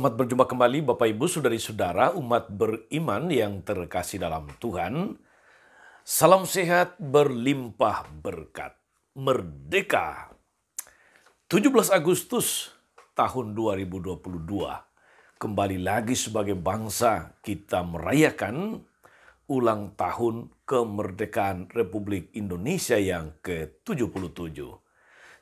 Selamat berjumpa kembali Bapak Ibu Saudari-saudara umat beriman yang terkasih dalam Tuhan. Salam sehat berlimpah berkat. Merdeka. 17 Agustus tahun 2022. Kembali lagi sebagai bangsa kita merayakan ulang tahun kemerdekaan Republik Indonesia yang ke-77.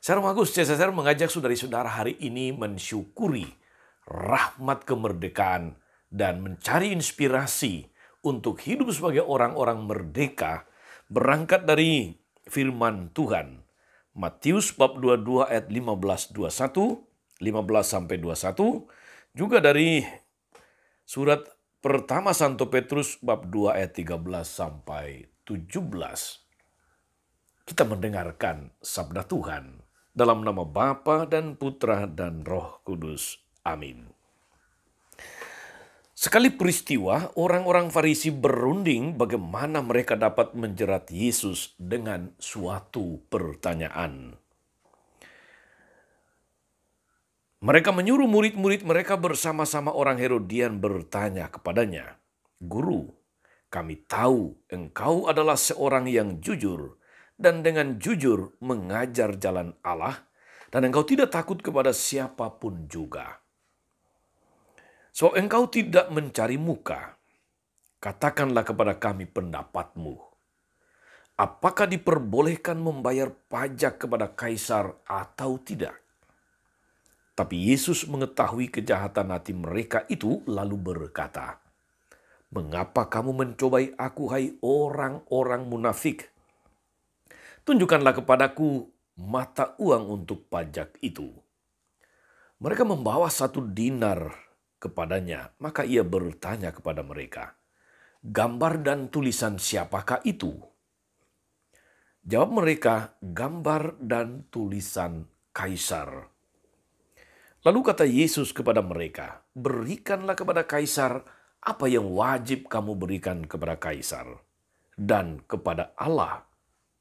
Saya Agus CSR mengajak saudari-saudara hari ini mensyukuri rahmat kemerdekaan dan mencari inspirasi untuk hidup sebagai orang-orang merdeka berangkat dari firman Tuhan. Matius bab 22 ayat 15 sampai 21, juga dari surat pertama Santo Petrus bab 2 ayat 13 sampai 17. Kita mendengarkan sabda Tuhan dalam nama Bapa dan Putra dan Roh Kudus. Amin. Sekali peristiwa, orang-orang Farisi berunding bagaimana mereka dapat menjerat Yesus dengan suatu pertanyaan. Mereka menyuruh murid-murid mereka bersama-sama orang Herodian bertanya kepadanya, "Guru, kami tahu engkau adalah seorang yang jujur dan dengan jujur mengajar jalan Allah, dan engkau tidak takut kepada siapapun juga. So engkau tidak mencari muka. Katakanlah kepada kami pendapatmu. Apakah diperbolehkan membayar pajak kepada kaisar atau tidak?" Tapi Yesus mengetahui kejahatan hati mereka itu lalu berkata, "Mengapa kamu mencobai aku, hai orang-orang munafik? Tunjukkanlah kepadaku mata uang untuk pajak itu." Mereka membawa 1 dinar kepadanya, maka ia bertanya kepada mereka, "Gambar dan tulisan siapakah itu?" Jawab mereka, "Gambar dan tulisan Kaisar." Lalu kata Yesus kepada mereka, "Berikanlah kepada Kaisar apa yang wajib kamu berikan kepada Kaisar, dan kepada Allah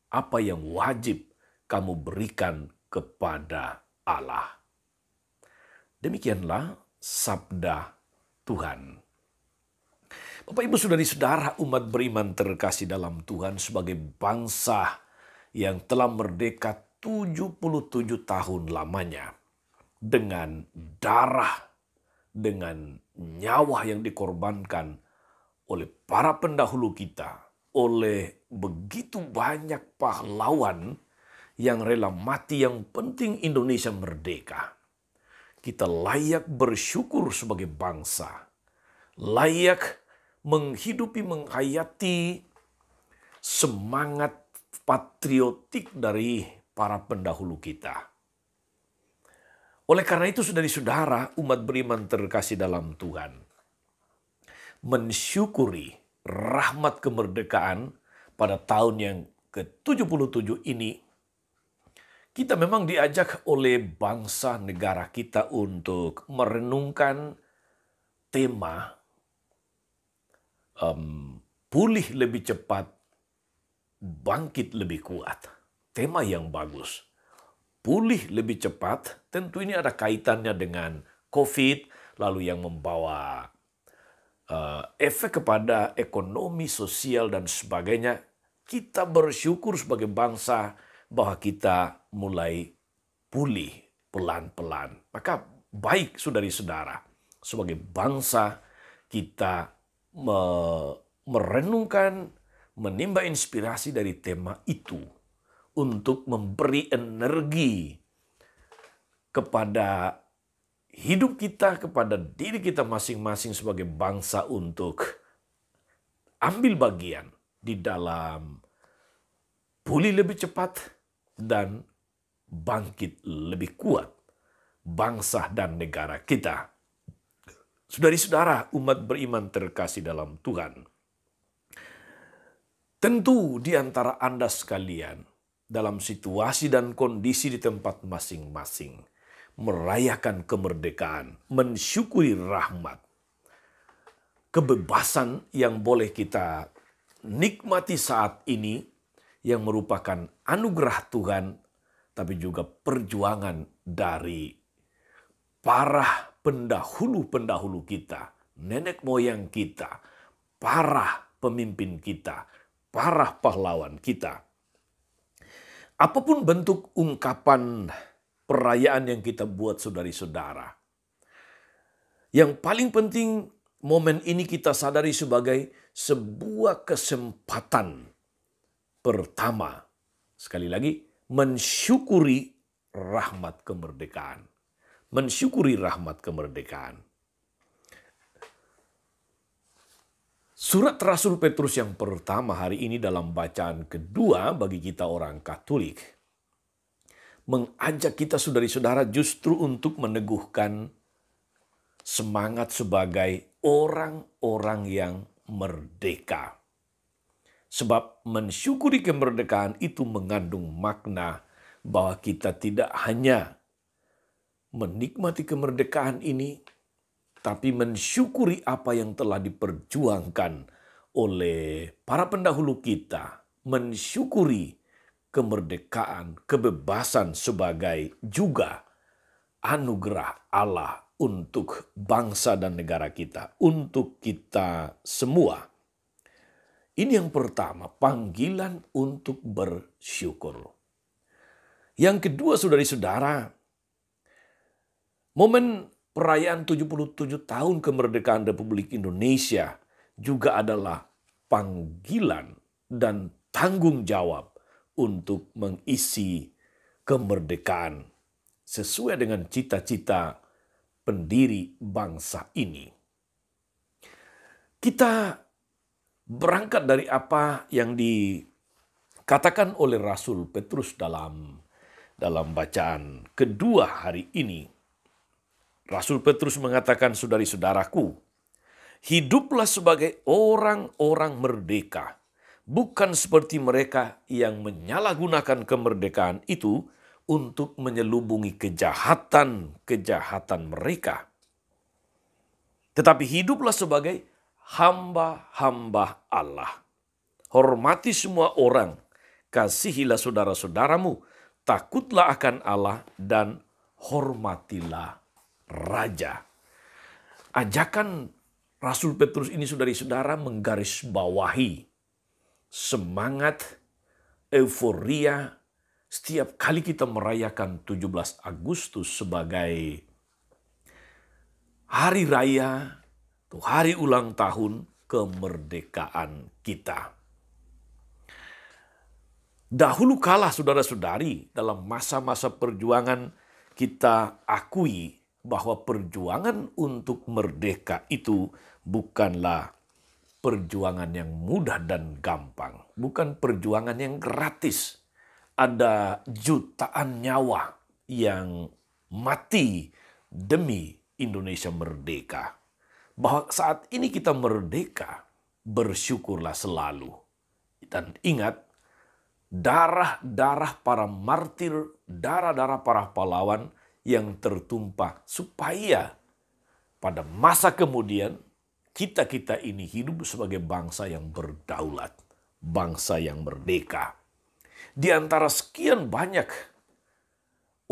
apa yang wajib kamu berikan kepada Allah." Demikianlah sabda Tuhan. Bapak Ibu Saudari-saudara umat beriman terkasih dalam Tuhan, sebagai bangsa yang telah merdeka 77 tahun lamanya, dengan darah, dengan nyawa yang dikorbankan oleh para pendahulu kita, oleh begitu banyak pahlawan yang rela mati, yang penting Indonesia merdeka. Kita layak bersyukur sebagai bangsa, layak menghidupi, menghayati semangat patriotik dari para pendahulu kita. Oleh karena itu, saudari-saudara umat beriman terkasih dalam Tuhan, mensyukuri rahmat kemerdekaan pada tahun yang ke-77 ini, kita memang diajak oleh bangsa negara kita untuk merenungkan tema pulih lebih cepat, bangkit lebih kuat. Tema yang bagus. Pulih lebih cepat, tentu ini ada kaitannya dengan COVID, lalu yang membawa efek kepada ekonomi, sosial, dan sebagainya. Kita bersyukur sebagai bangsa bahwa kita mulai pulih pelan-pelan. Maka baik saudari-saudara, sebagai bangsa kita merenungkan, menimba inspirasi dari tema itu untuk memberi energi kepada hidup kita, kepada diri kita masing-masing sebagai bangsa untuk ambil bagian di dalam pulih lebih cepat dan bangkit lebih kuat bangsa dan negara kita. Saudari-saudara umat beriman terkasih dalam Tuhan, tentu di antara Anda sekalian dalam situasi dan kondisi di tempat masing-masing merayakan kemerdekaan, mensyukuri rahmat, kebebasan yang boleh kita nikmati saat ini, yang merupakan anugerah Tuhan, tapi juga perjuangan dari para pendahulu-pendahulu kita, nenek moyang kita, para pemimpin kita, para pahlawan kita. Apapun bentuk ungkapan perayaan yang kita buat saudari-saudara, yang paling penting momen ini kita sadari sebagai sebuah kesempatan pertama. Sekali lagi, mensyukuri rahmat kemerdekaan. Mensyukuri rahmat kemerdekaan. Surat Rasul Petrus yang pertama hari ini dalam bacaan kedua bagi kita orang Katolik mengajak kita saudari-saudara justru untuk meneguhkan semangat sebagai orang-orang yang merdeka. Sebab mensyukuri kemerdekaan itu mengandung makna bahwa kita tidak hanya menikmati kemerdekaan ini, tapi mensyukuri apa yang telah diperjuangkan oleh para pendahulu kita. Mensyukuri kemerdekaan, kebebasan sebagai juga anugerah Allah untuk bangsa dan negara kita, untuk kita semua. Ini yang pertama, panggilan untuk bersyukur. Yang kedua, saudari-saudara, momen perayaan 77 tahun kemerdekaan Republik Indonesia juga adalah panggilan dan tanggung jawab untuk mengisi kemerdekaan sesuai dengan cita-cita pendiri bangsa ini. Kita berangkat dari apa yang dikatakan oleh Rasul Petrus dalam bacaan kedua hari ini. Rasul Petrus mengatakan, saudari-saudaraku, hiduplah sebagai orang-orang merdeka, bukan seperti mereka yang menyalahgunakan kemerdekaan itu untuk menyelubungi kejahatan-kejahatan mereka. Tetapi hiduplah sebagai hamba-hamba Allah. Hormati semua orang, kasihilah saudara-saudaramu, takutlah akan Allah, dan hormatilah Raja. Ajakan Rasul Petrus ini saudari-saudara menggarisbawahi semangat, euforia setiap kali kita merayakan 17 Agustus sebagai hari raya atau hari ulang tahun kemerdekaan kita. Dahulu kala saudara-saudari, dalam masa-masa perjuangan kita akui bahwa perjuangan untuk merdeka itu bukanlah perjuangan yang mudah dan gampang. Bukan perjuangan yang gratis. Ada jutaan nyawa yang mati demi Indonesia merdeka. Bahwa saat ini kita merdeka, bersyukurlah selalu. Dan ingat, darah-darah para martir, darah-darah para pahlawan yang tertumpah supaya pada masa kemudian kita-kita ini hidup sebagai bangsa yang berdaulat, bangsa yang merdeka. Di antara sekian banyak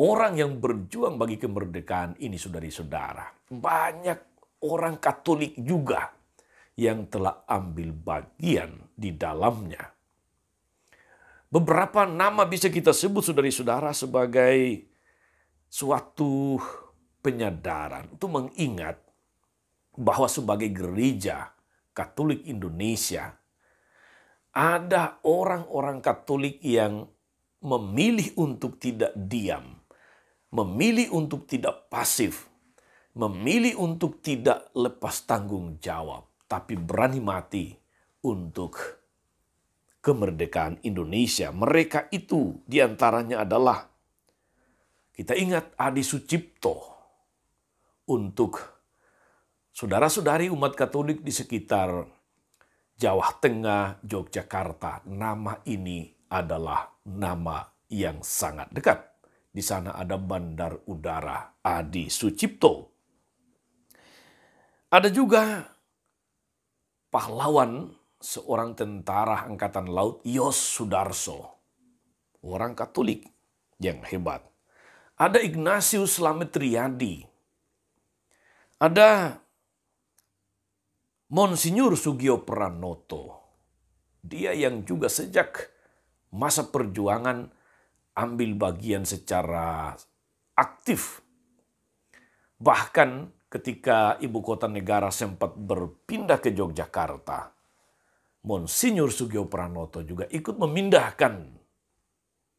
orang yang berjuang bagi kemerdekaan ini, saudari-saudara, banyak orang Katolik juga yang telah ambil bagian di dalamnya. Beberapa nama bisa kita sebut, saudari-saudara, sebagai suatu penyadaran untuk mengingat bahwa sebagai gereja Katolik Indonesia ada orang-orang Katolik yang memilih untuk tidak diam, memilih untuk tidak pasif, memilih untuk tidak lepas tanggung jawab, tapi berani mati untuk kemerdekaan Indonesia. Mereka itu diantaranya adalah, kita ingat, Adi Sucipto. Untuk saudara-saudari umat Katolik di sekitar Jawa Tengah, Yogyakarta, nama ini adalah nama yang sangat dekat. Di sana ada Bandar Udara Adi Sucipto. Ada juga pahlawan, seorang tentara Angkatan Laut, Yos Sudarso. Orang Katolik yang hebat. Ada Ignatius Slamet Riyadi. Ada Monsinyur Sugio Pranoto. Dia yang juga sejak masa perjuangan ambil bagian secara aktif. Bahkan ketika ibu kota negara sempat berpindah ke Yogyakarta, Monsinyur Sugio Pranoto juga ikut memindahkan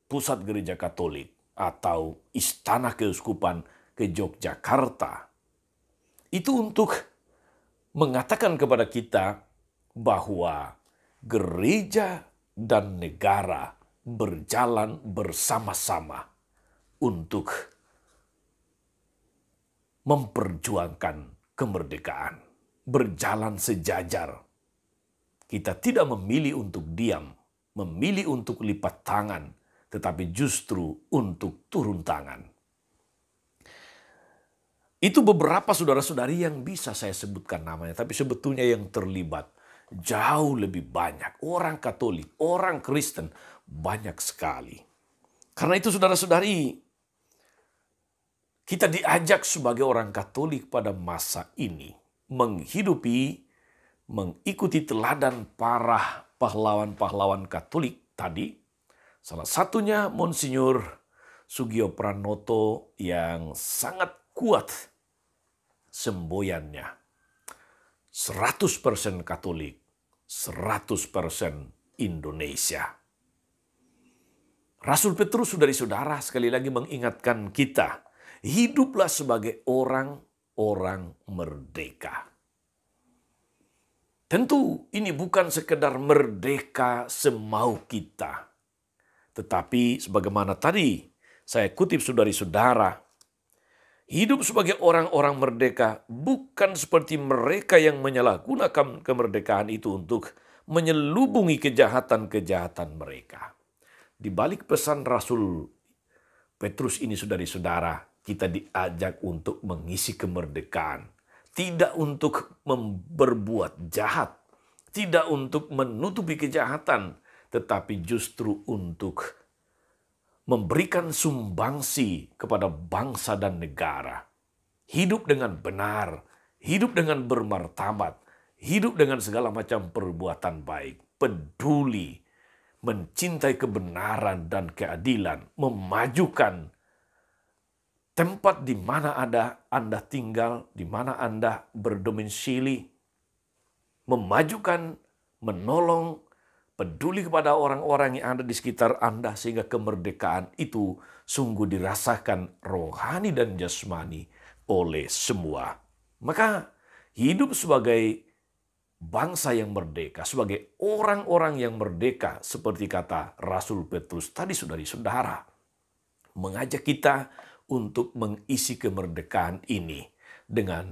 pusat gereja Katolik atau istana keuskupan ke Yogyakarta. Itu untuk mengatakan kepada kita bahwa gereja dan negara berjalan bersama-sama untuk memperjuangkan kemerdekaan, berjalan sejajar. Kita tidak memilih untuk diam, memilih untuk lipat tangan, tetapi justru untuk turun tangan. Itu beberapa saudara-saudari yang bisa saya sebutkan namanya, tapi sebetulnya yang terlibat jauh lebih banyak. Orang Katolik, orang Kristen, banyak sekali. Karena itu saudara-saudari, kita diajak sebagai orang Katolik pada masa ini mengikuti teladan para pahlawan-pahlawan Katolik tadi. Salah satunya Monsinyur Sugio Pranoto yang sangat kuat semboyannya. 100% Katolik, 100% Indonesia. Rasul Petrus, saudara-saudara, sekali lagi mengingatkan kita, hiduplah sebagai orang-orang merdeka. Tentu ini bukan sekedar merdeka semau kita. Tetapi sebagaimana tadi saya kutip saudari-saudara, hidup sebagai orang-orang merdeka bukan seperti mereka yang menyalahgunakan kemerdekaan itu untuk menyelubungi kejahatan-kejahatan mereka. Di balik pesan Rasul Petrus ini saudari-saudara, kita diajak untuk mengisi kemerdekaan. Tidak untuk berbuat jahat, tidak untuk menutupi kejahatan, tetapi justru untuk memberikan sumbangsi kepada bangsa dan negara. Hidup dengan benar, hidup dengan bermartabat, hidup dengan segala macam perbuatan baik, peduli, mencintai kebenaran dan keadilan, memajukan tempat di mana Anda tinggal, di mana Anda berdomisili, memajukan, menolong, peduli kepada orang-orang yang ada di sekitar Anda sehingga kemerdekaan itu sungguh dirasakan rohani dan jasmani oleh semua. Maka hidup sebagai bangsa yang merdeka, sebagai orang-orang yang merdeka seperti kata Rasul Petrus tadi saudari-saudara, mengajak kita untuk mengisi kemerdekaan ini dengan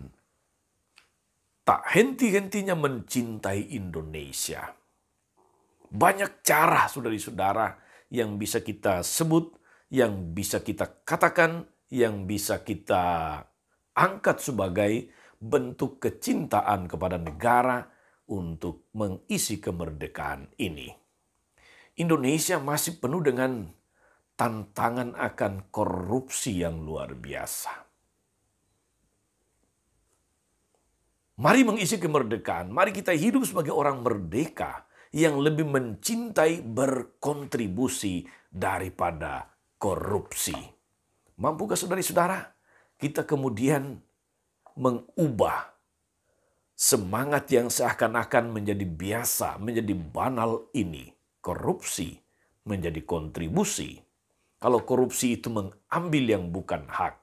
tak henti-hentinya mencintai Indonesia. Banyak cara saudari-saudara yang bisa kita sebut, yang bisa kita katakan, yang bisa kita angkat sebagai bentuk kecintaan kepada negara untuk mengisi kemerdekaan ini. Indonesia masih penuh dengan tantangan akan korupsi yang luar biasa. Mari mengisi kemerdekaan, mari kita hidup sebagai orang merdeka yang lebih mencintai berkontribusi daripada korupsi. Mampukah saudari-saudara kita kemudian mengubah semangat yang seakan-akan menjadi biasa, menjadi banal ini, korupsi menjadi kontribusi. Kalau korupsi itu mengambil yang bukan hak,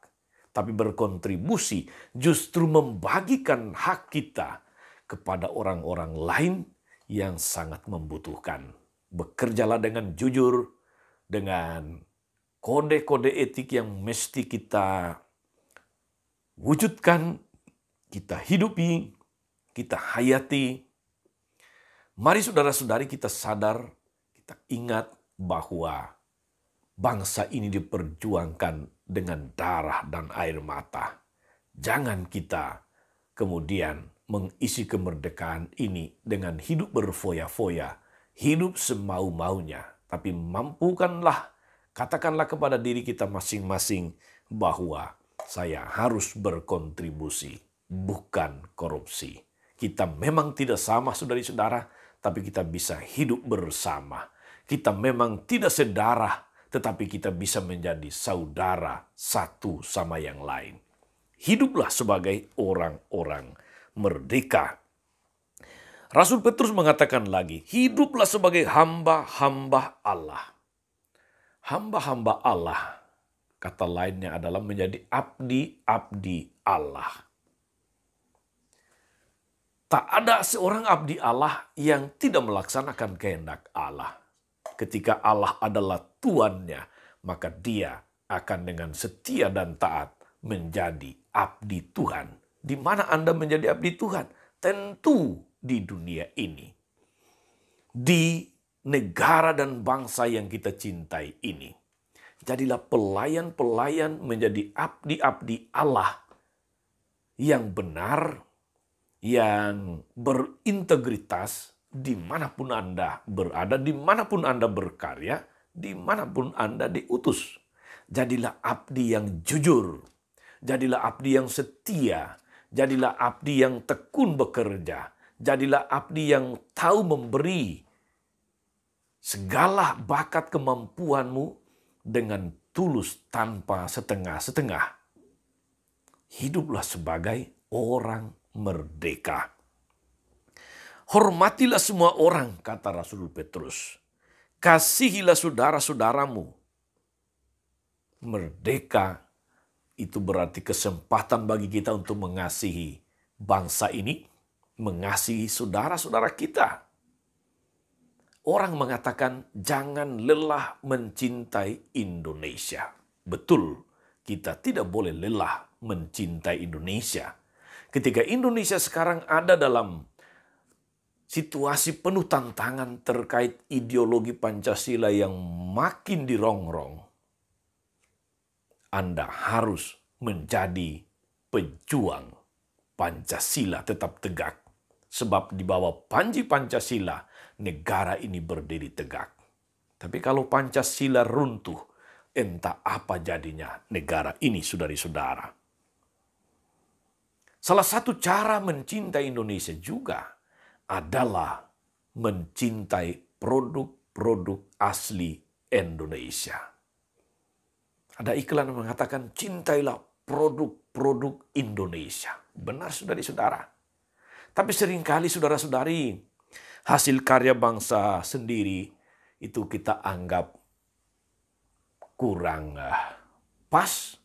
tapi berkontribusi justru membagikan hak kita kepada orang-orang lain yang sangat membutuhkan. Bekerjalah dengan jujur, dengan kode-kode etik yang mesti kita wujudkan, kita hidupi, kita hayati. Mari saudara-saudari kita sadar, kita ingat bahwa bangsa ini diperjuangkan dengan darah dan air mata. Jangan kita kemudian mengisi kemerdekaan ini dengan hidup berfoya-foya, hidup semau-maunya. Tapi mampukanlah, katakanlah kepada diri kita masing-masing bahwa saya harus berkontribusi. bukan korupsi. Kita memang tidak sama, saudara-saudara, tapi kita bisa hidup bersama. Kita memang tidak sedarah, tetapi kita bisa menjadi saudara satu sama yang lain. Hiduplah sebagai orang-orang merdeka. Rasul Petrus mengatakan lagi, hiduplah sebagai hamba-hamba Allah. Hamba-hamba Allah, kata lainnya adalah menjadi abdi-abdi Allah. Tak ada seorang abdi Allah yang tidak melaksanakan kehendak Allah. Ketika Allah adalah tuannya, maka dia akan dengan setia dan taat menjadi abdi Tuhan. Di mana Anda menjadi abdi Tuhan? Tentu di dunia ini. Di negara dan bangsa yang kita cintai ini. Jadilah pelayan-pelayan menjadi abdi-abdi Allah yang benar, yang berintegritas dimanapun Anda berada, dimanapun Anda berkarya, dimanapun Anda diutus. Jadilah abdi yang jujur, jadilah abdi yang setia, jadilah abdi yang tekun bekerja, jadilah abdi yang tahu memberi segala bakat kemampuanmu dengan tulus tanpa setengah-setengah. Hiduplah sebagai orang merdeka. Hormatilah semua orang, kata Rasul Petrus. Kasihilah saudara-saudaramu. Merdeka itu berarti kesempatan bagi kita untuk mengasihi bangsa ini, mengasihi saudara-saudara kita. Orang mengatakan jangan lelah mencintai Indonesia. Betul, kita tidak boleh lelah mencintai Indonesia. Ketika Indonesia sekarang ada dalam situasi penuh tantangan terkait ideologi Pancasila yang makin dirongrong, Anda harus menjadi pejuang Pancasila tetap tegak. Sebab di bawah panji Pancasila, negara ini berdiri tegak. Tapi kalau Pancasila runtuh, entah apa jadinya negara ini, saudara-saudara. Salah satu cara mencintai Indonesia juga adalah mencintai produk-produk asli Indonesia. Ada iklan yang mengatakan cintailah produk-produk Indonesia. Benar, saudara-saudara. Tapi seringkali saudara-saudari, hasil karya bangsa sendiri itu kita anggap kurang pas,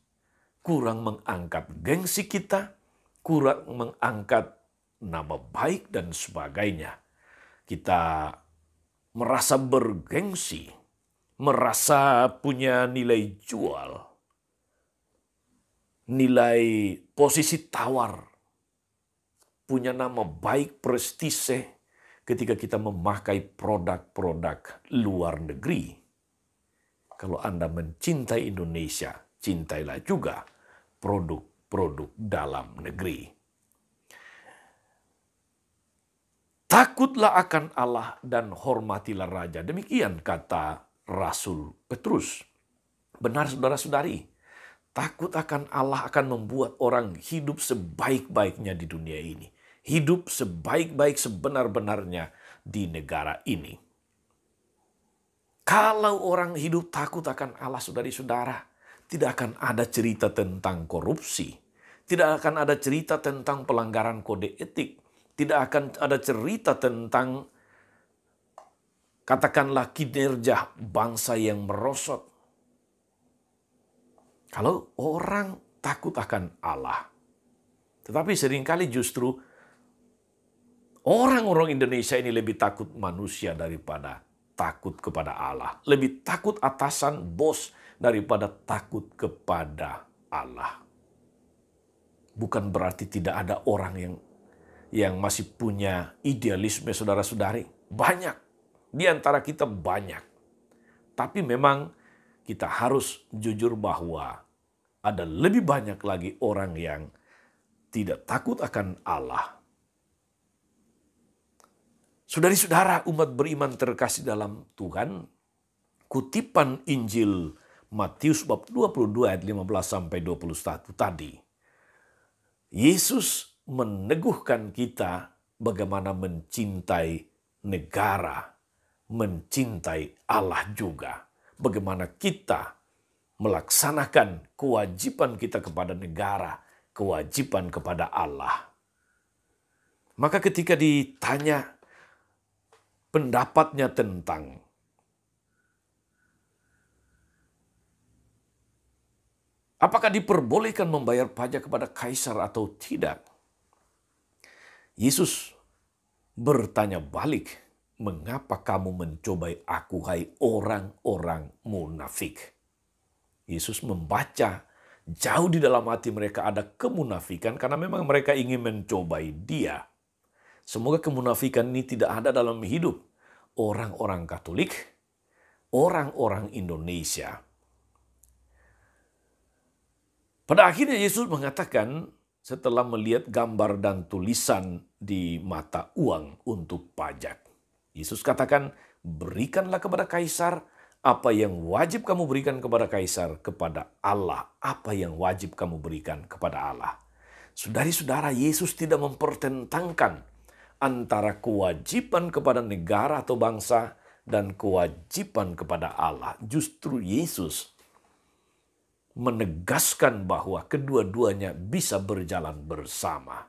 kurang mengangkat gengsi kita, kurang mengangkat nama baik dan sebagainya. Kita merasa bergengsi, merasa punya nilai jual, nilai posisi tawar, punya nama baik, prestise ketika kita memakai produk-produk luar negeri. Kalau Anda mencintai Indonesia, cintailah juga produk-produk dalam negeri. Takutlah akan Allah dan hormatilah Raja. Demikian kata Rasul Petrus. Benar, saudara-saudari. Takut akan Allah akan membuat orang hidup sebaik-baiknya di dunia ini. Hidup sebaik-baik sebenar-benarnya di negara ini. Kalau orang hidup takut akan Allah, saudari-saudara, tidak akan ada cerita tentang korupsi. Tidak akan ada cerita tentang pelanggaran kode etik. Tidak akan ada cerita tentang, katakanlah, kinerja bangsa yang merosot. Kalau orang takut akan Allah. Tetapi seringkali justru orang-orang Indonesia ini lebih takut manusia daripada takut kepada Allah. Lebih takut atasan, bos, daripada takut kepada Allah. Bukan berarti tidak ada orang yang masih punya idealisme, saudara-saudari. Banyak. Di antara kita banyak. Tapi memang kita harus jujur bahwa ada lebih banyak lagi orang yang tidak takut akan Allah. Saudari-saudara, umat beriman terkasih dalam Tuhan, kutipan Injil Matius bab 22 ayat 15 sampai 21 tadi. Yesus meneguhkan kita bagaimana mencintai negara, mencintai Allah juga. Bagaimana kita melaksanakan kewajiban kita kepada negara, kewajiban kepada Allah. Maka ketika ditanya pendapatnya tentang apakah diperbolehkan membayar pajak kepada kaisar atau tidak, Yesus bertanya balik, "Mengapa kamu mencobai aku, hai orang-orang munafik?" Yesus membaca jauh di dalam hati mereka ada kemunafikan karena memang mereka ingin mencobai Dia. Semoga kemunafikan ini tidak ada dalam hidup orang-orang Katolik, orang-orang Indonesia. Pada akhirnya Yesus mengatakan setelah melihat gambar dan tulisan di mata uang untuk pajak. Yesus katakan, "Berikanlah kepada kaisar apa yang wajib kamu berikan kepada kaisar, kepada Allah apa yang wajib kamu berikan kepada Allah." Saudara-saudara, Yesus tidak mempertentangkan antara kewajiban kepada negara atau bangsa dan kewajiban kepada Allah. Justru Yesus menegaskan bahwa kedua-duanya bisa berjalan bersama.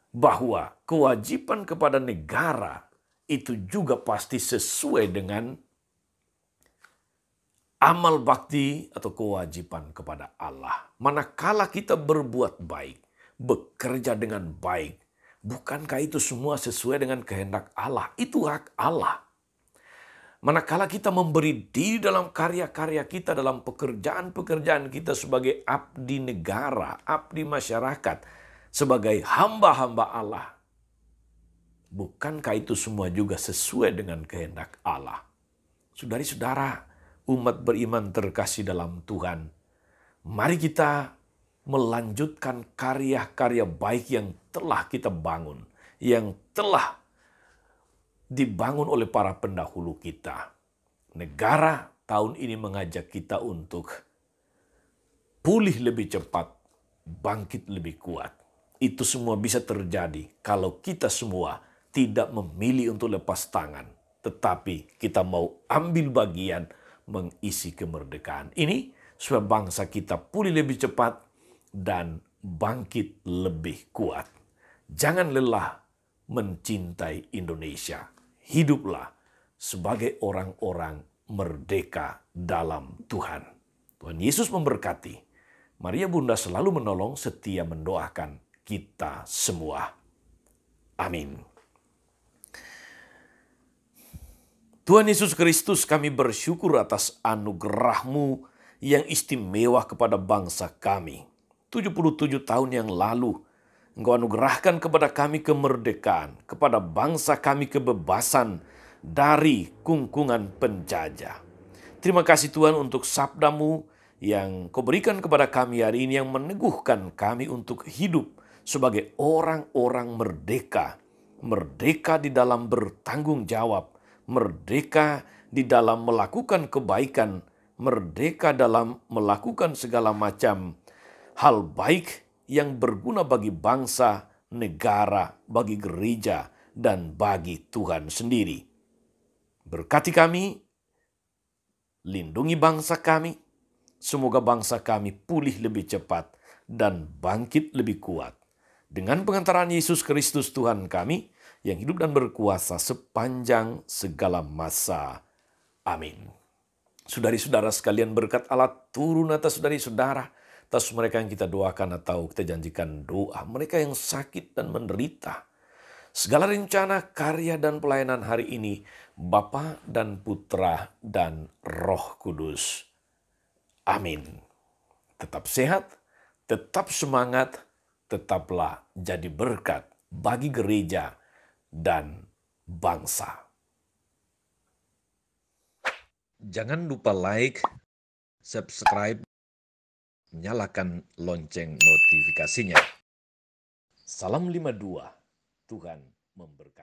Bahwa kewajiban kepada negara itu juga pasti sesuai dengan amal bakti atau kewajiban kepada Allah. Manakala kita berbuat baik, bekerja dengan baik, bukankah itu semua sesuai dengan kehendak Allah? Itu hak Allah. Manakala kita memberi diri dalam karya-karya kita, dalam pekerjaan-pekerjaan kita sebagai abdi negara, abdi masyarakat, sebagai hamba-hamba Allah, bukankah itu semua juga sesuai dengan kehendak Allah? Saudari-saudara, umat beriman terkasih dalam Tuhan, mari kita melanjutkan karya-karya baik yang telah kita bangun, yang telah dibangun oleh para pendahulu kita. Negara tahun ini mengajak kita untuk pulih lebih cepat, bangkit lebih kuat. Itu semua bisa terjadi kalau kita semua tidak memilih untuk lepas tangan, tetapi kita mau ambil bagian mengisi kemerdekaan ini supaya bangsa kita pulih lebih cepat dan bangkit lebih kuat. Jangan lelah mencintai Indonesia. Hiduplah sebagai orang-orang merdeka dalam Tuhan. Tuhan Yesus memberkati. Maria Bunda selalu menolong, setia mendoakan kita semua. Amin. Tuhan Yesus Kristus, kami bersyukur atas anugerah-Mu yang istimewa kepada bangsa kami. 77 tahun yang lalu, Engkau anugerahkan kepada kami kemerdekaan, kepada bangsa kami kebebasan dari kungkungan penjajah. Terima kasih Tuhan untuk sabda-Mu yang Kau berikan kepada kami hari ini, yang meneguhkan kami untuk hidup sebagai orang-orang merdeka. Merdeka di dalam bertanggung jawab, merdeka di dalam melakukan kebaikan, merdeka dalam melakukan segala macam hal baik yang berguna bagi bangsa, negara, bagi gereja, dan bagi Tuhan sendiri. Berkati kami, lindungi bangsa kami, semoga bangsa kami pulih lebih cepat dan bangkit lebih kuat. Dengan pengantaran Yesus Kristus Tuhan kami, yang hidup dan berkuasa sepanjang segala masa. Amin. Saudari-saudara sekalian, berkat Allah turun atas saudari-saudara, atas mereka yang kita doakan atau kita janjikan doa, mereka yang sakit dan menderita. Segala rencana, karya, dan pelayanan hari ini, Bapa dan Putra dan Roh Kudus. Amin. Tetap sehat, tetap semangat, tetaplah jadi berkat bagi gereja dan bangsa. Jangan lupa like, subscribe, nyalakan lonceng notifikasinya. Salam 52, Tuhan memberkati.